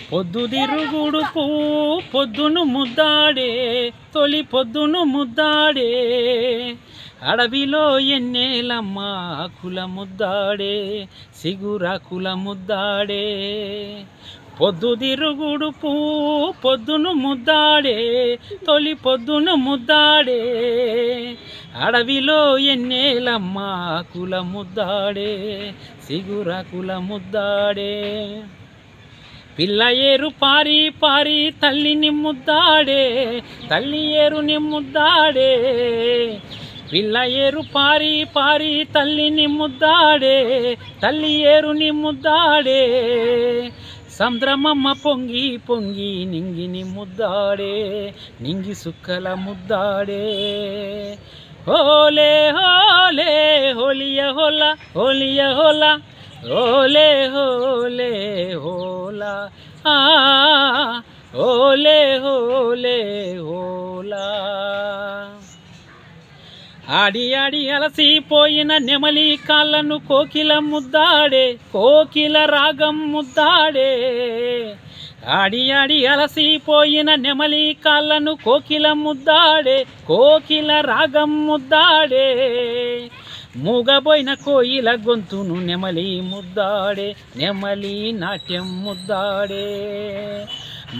పొద్దుదిరుగుడుపు పొద్దును ముద్దాడే తొలి పొద్దును ముద్దాడే అడవిలో ఎన్నేలమ్మ కుల ముద్దాడే సిగురాకుల ముద్దాడే పొద్దుదిరుగుడుపు పొద్దును ముద్దాడే తొలి పొద్దును ముద్దాడే అడవిలో ఎన్నేలమ్మ కుల ముద్దాడే సిగురాకుల ముద్దాడే పిల్ల ఏరు పారి పారి తల్లిని ముద్దాడే తల్లి ఏరుని ముద్దాడే పిల్ల ఏరు పారి పారి తల్లిని ముద్దాడే తల్లి ఏరుని ముద్దాడే సంద్రమమ్మ పొంగి పొంగి నింగిని ముద్దాడే నింగి సుక్కల ముద్దాడే హోలే హోలే హోలియ హోలా హోలియ హోలా ఓలే హోలే హోలా ఓలే హోలే హోలా ఆడి ఆడి అలసిపోయిన నెమలి కాళ్ళను కోకిల ముద్దాడే కోకిల రాగం ముద్దాడే ఆడి ఆడి అలసిపోయిన నెమలి కాళ్ళను కోకిల ముద్దాడే కోకిల రాగం ముద్దాడే మూగబోయిన కోయిల గొంతును నెమలి ముద్దాడే నెమలి నాట్యం ముద్దాడే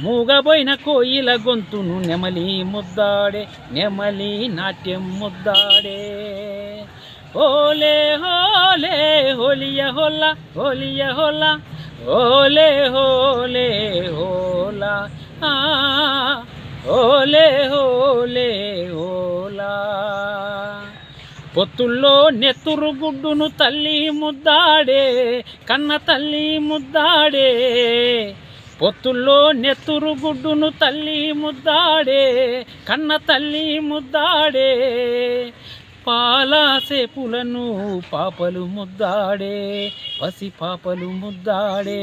మూగబోయిన కోయిల గొంతును నెమలి ముద్దాడే నెమలి నాట్యం ముద్దాడే ఓలే హోలే హోలియ హోలా హోలియ హోలా ఓలే హోలే హోలా ఓలే హోలే హోలా పొత్తుల్లో నెత్తురు గుడ్డును తల్లి ముద్దాడే కన్న తల్లి ముద్దాడే పొత్తుల్లో నెత్తురు గుడ్డును తల్లి ముద్దాడే కన్న తల్లి ముద్దాడే పాలసేపులను పాపలు ముద్దాడే పసి పాపలు ముద్దాడే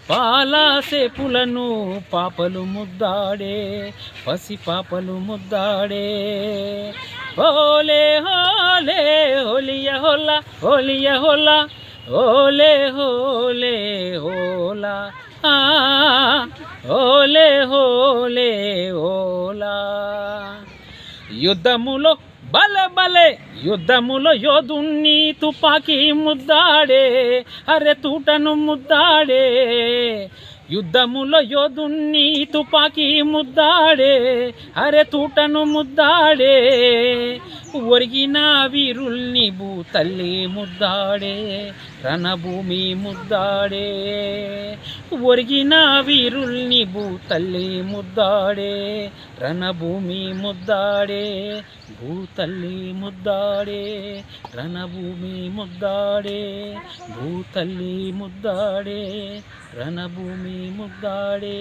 పాలసేపులను పాపలు ముద్దాడే పసి పాపలు ముద్దాడే ఓలే హోలే హోలియ హోలా హోలియ హోలా ఓలే హోలే హోలా ఓలే హోలే హోలా యుద్ధములో బలే బలే యుద్ధములో యోధుని తుపాకీ ముద్దాడే అరే తూటను ముద్దాడే యుద్ధములో యోధుని తుపాకీ ముద్దాడే అరే తూటను ముద్దాడే ఒరిగిన వీరుల్ని భూతల్లి ముద్దాడే రణభూమి ముద్దాడే ఒరిగిన వీరుల్ని భూతల్లి ముద్దాడే రణభూమి ముద్దాడే భూతల్లి ముద్దాడే రణభూమి ముద్దాడే భూతల్లి ముద్దాడే రణభూమి ముద్దాడే